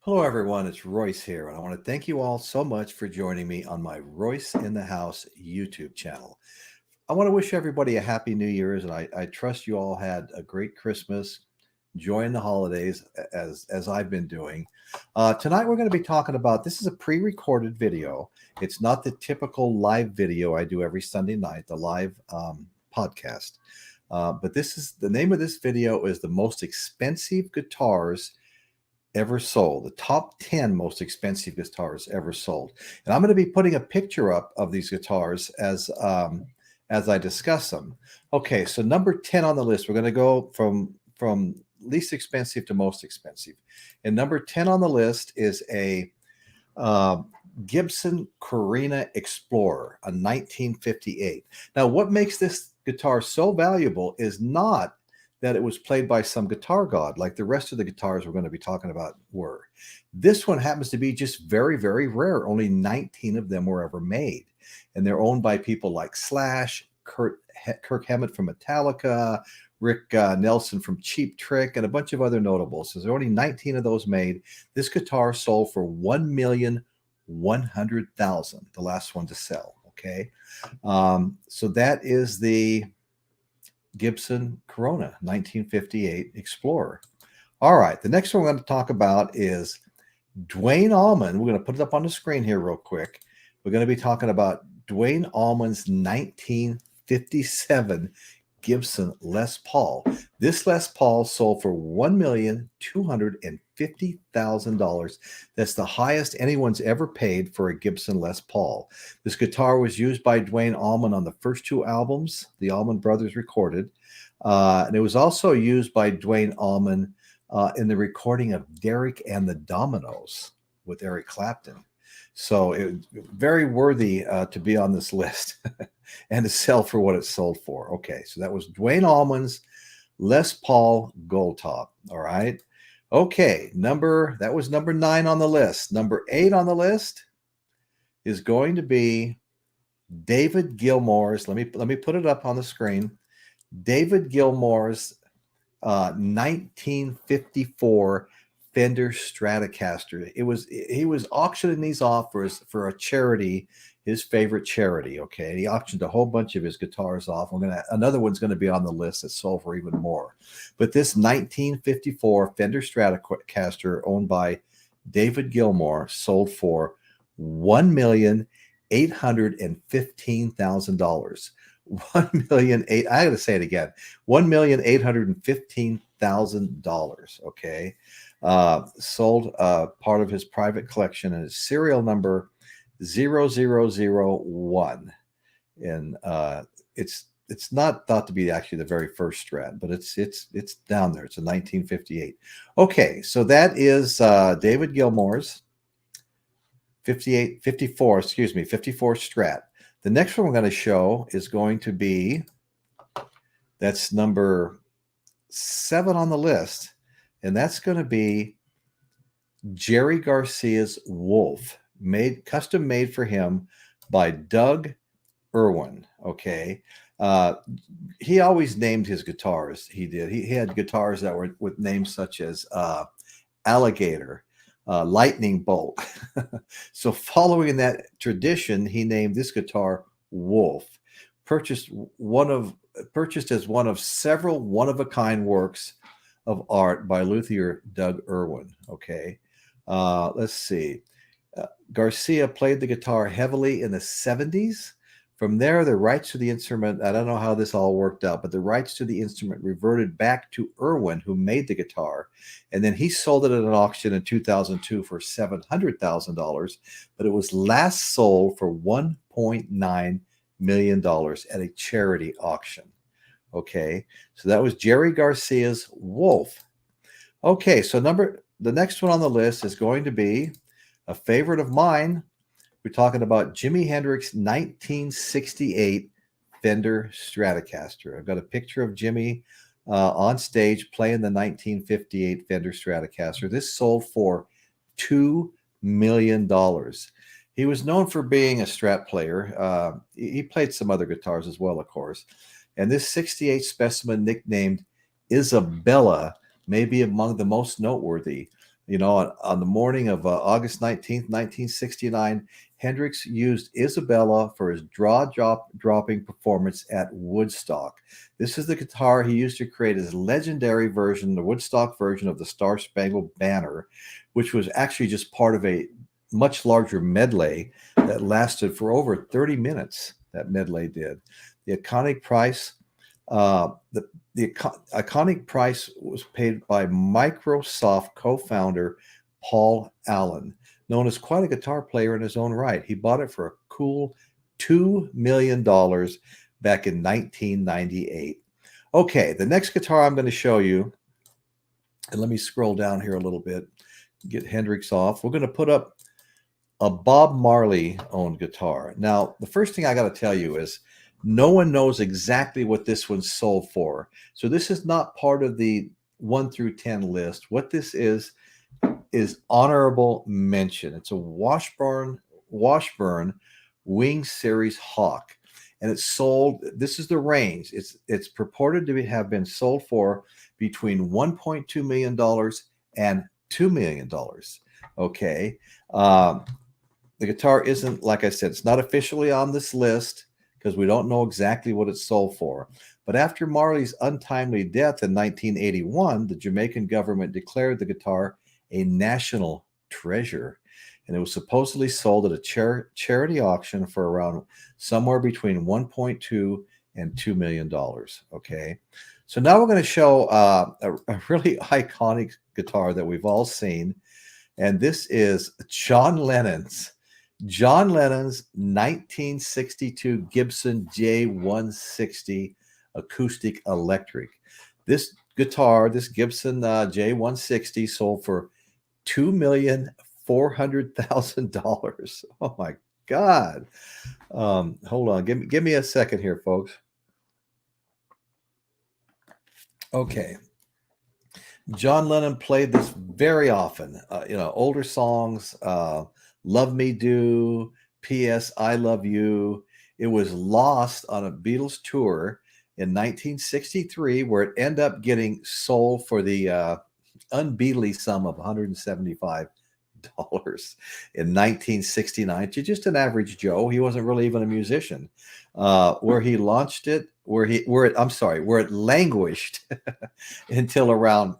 Hello, everyone. It's Royce here, and I want to thank you all so much for joining me on my Royce in the House YouTube channel. I want to wish everybody a happy New Year's, and I trust you all had a great Christmas, enjoying the holidays as I've been doing. Tonight, we're going to be talking about this is a pre-recorded video. It's not the typical live video I do every Sunday night, the live podcast. But this is the name of this video is the most expensive guitars ever sold, the top 10 most expensive guitars ever sold. And I'm going to be putting a picture up of these guitars as I discuss them. Okay, so number 10 on the list, we're going to go from least expensive to most expensive. And number 10 on the list is a Gibson Corona Explorer, a 1958. Now, what makes this guitar so valuable is not that it was played by some guitar god like the rest of the guitars we're going to be talking about were. This one happens to be just very, very rare. Only 19 of them were ever made. And they're owned by people like Slash, Kirk Hammett from Metallica, Rick Nelson from Cheap Trick, and a bunch of other notables. So there are only 19 of those made. This guitar sold for $1,100,000, the last one to sell. Okay. So that is the Gibson Corona 1958 Explorer. All right, the next one we're going to talk about is Duane Allman. We're going to put it up on the screen here real quick. We're going to be talking about Duane Allman's 1957 Gibson Les Paul. This Les Paul sold for $1,250,000. That's the highest anyone's ever paid for a Gibson Les Paul. This guitar was used by Duane Allman on the first two albums the Allman Brothers recorded. And it was also used by Duane Allman in the recording of Derek and the Dominoes with Eric Clapton. So it was very worthy to be on this list and to sell for what it sold for. Okay, so that was Duane Allman's Les Paul Gold Top. All right. Okay, that was number 9 on the list. Number 8 on the list is going to be David Gilmore's. Let me put it up on the screen. David Gilmore's 1954 Fender Stratocaster. He was auctioning these off for a charity, his favorite charity. Okay, he auctioned a whole bunch of his guitars off. Another one's going to be on the list that sold for even more. But this 1954 Fender Stratocaster, owned by David Gilmore, sold for $1,815,000. I got to say it again. $1,815,000. Okay. Sold part of his private collection, and his serial number 0001. And it's not thought to be actually the very first Strat, but it's down there. It's a 1958. Okay, so that is David Gilmore's 54 Strat. The next one we're going to show is going to be, that's number 7 on the list, and that's going to be Jerry Garcia's Wolf, custom made for him by Doug Irwin. Okay. He always named his guitars. He did. He had guitars that were with names such as Alligator, Lightning Bolt. So following that tradition, he named this guitar Wolf, purchased as one of several one-of-a-kind works of art by luthier Doug Irwin. Okay. Let's see. Garcia played the guitar heavily in the 70s. From there, the rights to the instrument, I don't know how this all worked out, but the rights to the instrument reverted back to Irwin, who made the guitar. And then he sold it at an auction in 2002 for $700,000, but it was last sold for $1.9 million at a charity auction. Okay, so that was Jerry Garcia's Wolf. Okay, so the next one on the list is going to be a favorite of mine. We're talking about Jimi Hendrix's 1968 Fender Stratocaster. I've got a picture of Jimmy on stage playing the 1958 Fender Stratocaster. This sold for $2 million. He was known for being a Strat player. He played some other guitars as well, of course. And this 68 specimen, nicknamed Isabella, may be among the most noteworthy. You know, on the morning of August 19th, 1969, Hendrix used Isabella for his dropping performance at Woodstock. This is the guitar he used to create his legendary version, the Woodstock version of the Star Spangled Banner, which was actually just part of a much larger medley that lasted for over 30 minutes. That medley did. The iconic price, the iconic price was paid by Microsoft co-founder Paul Allen, known as quite a guitar player in his own right. He bought it for a cool $2 million back in 1998. Okay, the next guitar I'm going to show you, and let me scroll down here a little bit, get Hendrix off. We're going to put up a Bob Marley owned guitar. Now, the first thing I got to tell you is no one knows exactly what this one sold for. So this is not part of the 1 through 10 list. What this is honorable mention. It's a Washburn Wing Series Hawk. And it's sold, this is the range. It's purported to have been sold for between $1.2 million and $2 million. Okay. The guitar isn't, like I said, it's not officially on this list because we don't know exactly what it sold for. But after Marley's untimely death in 1981, the Jamaican government declared the guitar a national treasure. And it was supposedly sold at a charity auction for around somewhere between $1.2 and $2 million. Okay. So now we're going to show a really iconic guitar that we've all seen. And this is John Lennon's 1962 Gibson J160 acoustic electric. This guitar, this Gibson J160 sold for $2,400,000. Oh my God. Hold on. Give me a second here, folks. Okay. John Lennon played this very often. Older songs, Love Me Do, P.S. I Love You. It was lost on a Beatles tour in 1963, where it ended up getting sold for the unbeatly sum of $175 in 1969 to just an average Joe. He wasn't really even a musician. Where he launched it, where it languished until around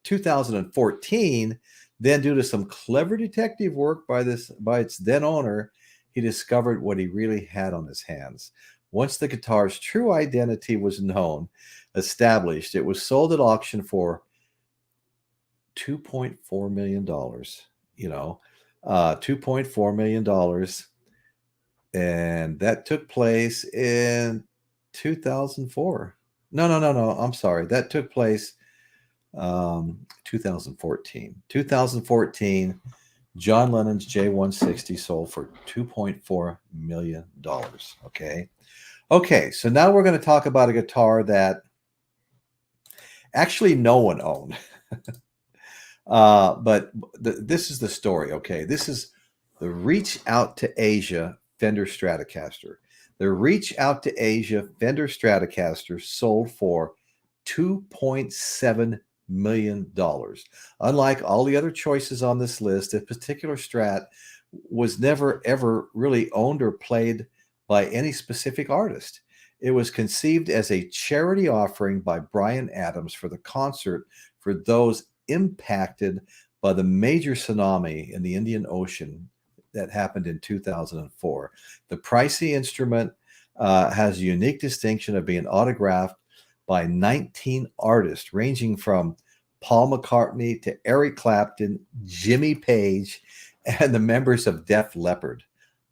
2014. Then, due to some clever detective work by its then owner, he discovered what he really had on his hands. Once the guitar's true identity was established, it was sold at auction for $2.4 million. $2.4 million. And that took place in 2004. No. I'm sorry. That took place 2014. 2014, John Lennon's J160 sold for $2.4 million. Okay, so now we're going to talk about a guitar that actually no one owned. But this is the story, okay? This is the Reach Out to Asia Fender Stratocaster. The Reach Out to Asia Fender Stratocaster sold for $2.7 million. Unlike all the other choices on this list, this particular Strat was never ever really owned or played by any specific artist. It was conceived as a charity offering by Bryan Adams for the concert for those impacted by the major tsunami in the Indian Ocean that happened in 2004. The pricey instrument has a unique distinction of being autographed by 19 artists, ranging from Paul McCartney to Eric Clapton, Jimmy Page, and the members of Def Leppard.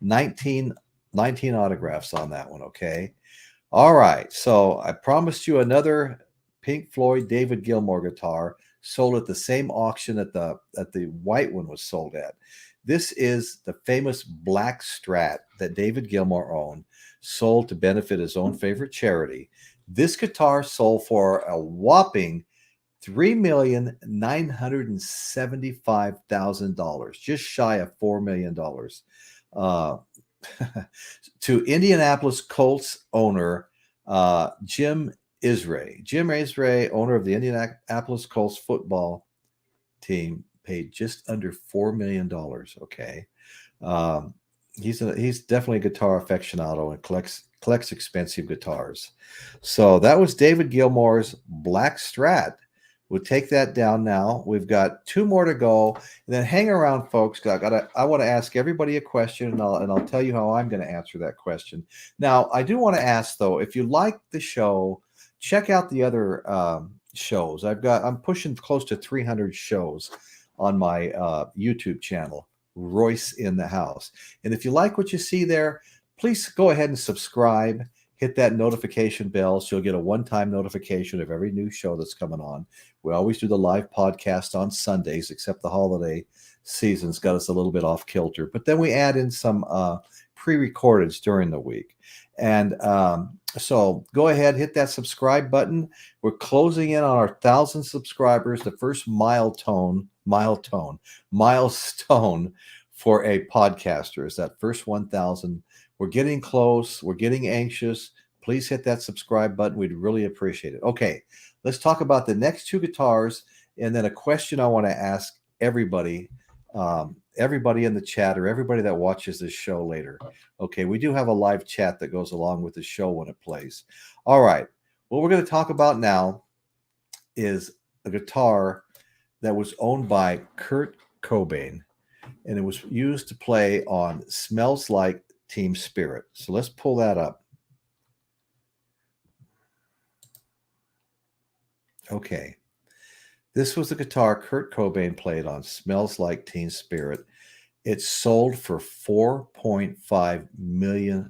19 autographs on that one, okay? All right, so I promised you another Pink Floyd David Gilmour guitar sold at the same auction that the white one was sold at. This is the famous black Strat that David Gilmour owned, sold to benefit his own favorite charity. This guitar sold for a whopping $3,975,000, just shy of $4 million, to Indianapolis Colts owner Jim Irsay. Jim Irsay, owner of the Indianapolis Colts football team, paid just under $4 million. Okay. Um, he's definitely a guitar aficionado and collects expensive guitars. So that was David Gilmore's Black Strat. We'll take that down now. We've got 2 more to go, and then hang around, folks. I want to ask everybody a question, and I'll tell you how I'm going to answer that question. Now, I do want to ask though, if you like the show, check out the other shows. I'm pushing close to 300 shows on my YouTube channel, Royce in the House. And if you like what you see there, please go ahead and subscribe. Hit that notification bell so you'll get a one-time notification of every new show that's coming on. We always do the live podcast on Sundays, except the holiday season's got us a little bit off kilter. But then we add in some pre-recordeds during the week. And so go ahead, hit that subscribe button. We're closing in on our 1,000 subscribers, the first milestone for a podcaster is that first 1,000. We're getting close. We're getting anxious. Please hit that subscribe button. We'd really appreciate it. Okay, let's talk about the next 2 guitars, and then a question I want to ask everybody, everybody in the chat or everybody that watches this show later. Okay, we do have a live chat that goes along with the show when it plays. All right, what we're going to talk about now is a guitar that was owned by Kurt Cobain, and it was used to play on Smells Like Teen Spirit. So let's pull that up. Okay. This was the guitar Kurt Cobain played on Smells Like Teen Spirit. It sold for $4.5 million.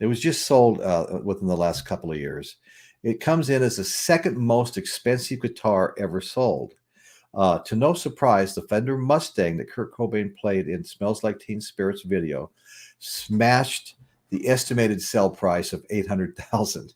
It was just sold within the last couple of years. It comes in as the second most expensive guitar ever sold. To no surprise, the Fender Mustang that Kurt Cobain played in Smells Like Teen Spirit's video smashed the estimated sell price of $800,000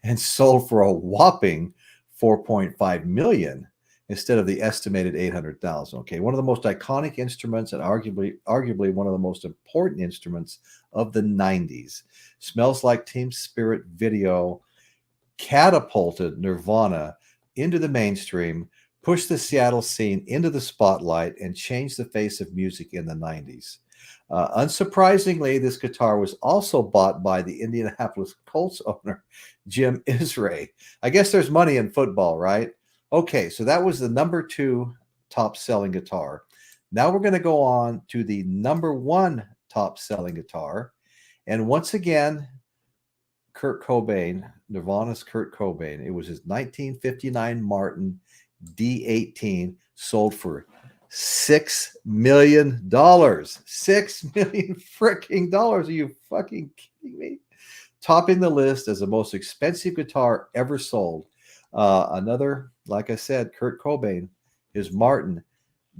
and sold for a whopping $4.5 million instead of the estimated $800,000. Okay, one of the most iconic instruments and arguably one of the most important instruments of the 90s. Smells Like Teen Spirit video catapulted Nirvana into the mainstream, pushed the Seattle scene into the spotlight, and changed the face of music in the 90s. Unsurprisingly, this guitar was also bought by the Indianapolis Colts owner, Jim Irsay. I guess there's money in football, right? Okay, so that was the number 2 top-selling guitar. Now we're going to go on to the number 1 top-selling guitar. And once again, Kurt Cobain, Nirvana's Kurt Cobain. It was his 1959 Martin D18, sold for $6 million. $6 million freaking dollars. Are you fucking kidding me? Topping the list as the most expensive guitar ever sold. Another, like I said, Kurt Cobain, his Martin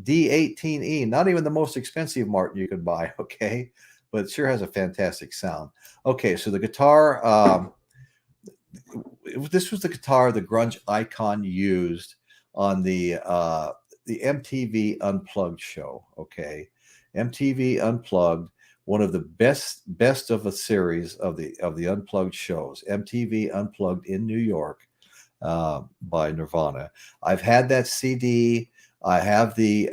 D18E. Not even the most expensive Martin you could buy, okay? But it sure has a fantastic sound. Okay, so the guitar, this was the guitar the grunge icon used on the MTV Unplugged show. Okay, MTV Unplugged, one of the best of a series of the Unplugged shows. MTV Unplugged in New York by Nirvana. I've had that CD. I have the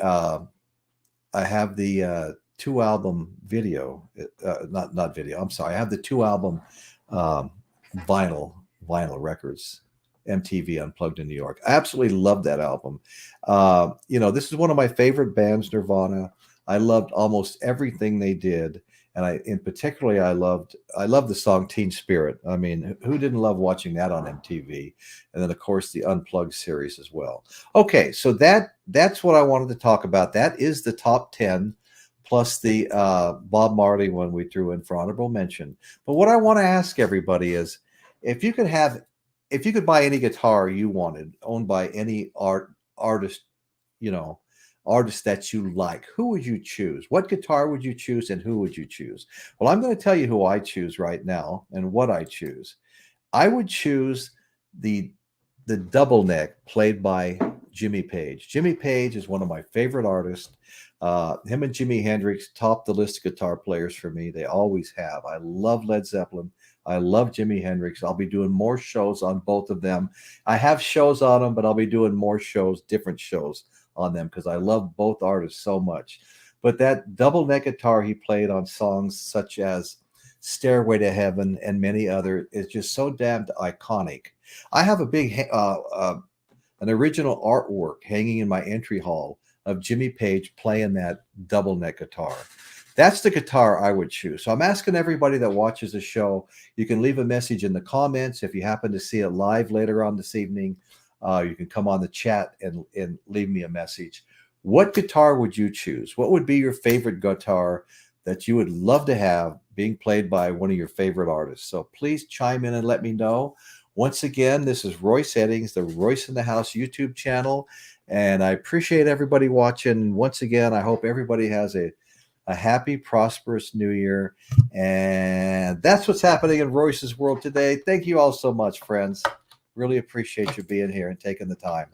2-album video. Not video. I'm sorry. I have the 2-album vinyl records. MTV Unplugged in New York. I absolutely love that album. This is one of my favorite bands, Nirvana. I loved almost everything they did, and I loved the song Teen Spirit. I mean, who didn't love watching that on MTV? And then of course the Unplugged series as well. Okay, so that's what I wanted to talk about. That is the top 10 plus the Bob Marley one we threw in for honorable mention. But what I want to ask everybody is, if you could buy any guitar you wanted, owned by any artist that you like, who would you choose? What guitar would you choose, and who would you choose? Well, I'm going to tell you who I choose right now and what I choose. I would choose the double neck played by Jimmy Page. Jimmy Page is one of my favorite artists. Him and Jimi Hendrix top the list of guitar players for me. They always have. I love Led Zeppelin. I love Jimi Hendrix. I'll be doing more shows on both of them. I have shows on them, but I'll be doing more shows, different shows on them because I love both artists so much. But that double neck guitar he played on songs such as Stairway to Heaven and many other is just so damned iconic. I have a big an original artwork hanging in my entry hall of Jimmy Page playing that double neck guitar. That's the guitar I would choose. So I'm asking everybody that watches the show, you can leave a message in the comments. If you happen to see it live later on this evening, you can come on the chat and leave me a message. What guitar would you choose? What would be your favorite guitar that you would love to have being played by one of your favorite artists? So please chime in and let me know. Once again, this is Royce Eddings, the Royce in the House YouTube channel, and I appreciate everybody watching. Once again, I hope everybody has a happy, prosperous new year, and that's what's happening in Royce's world today. Thank you all so much, friends. Really appreciate you being here and taking the time.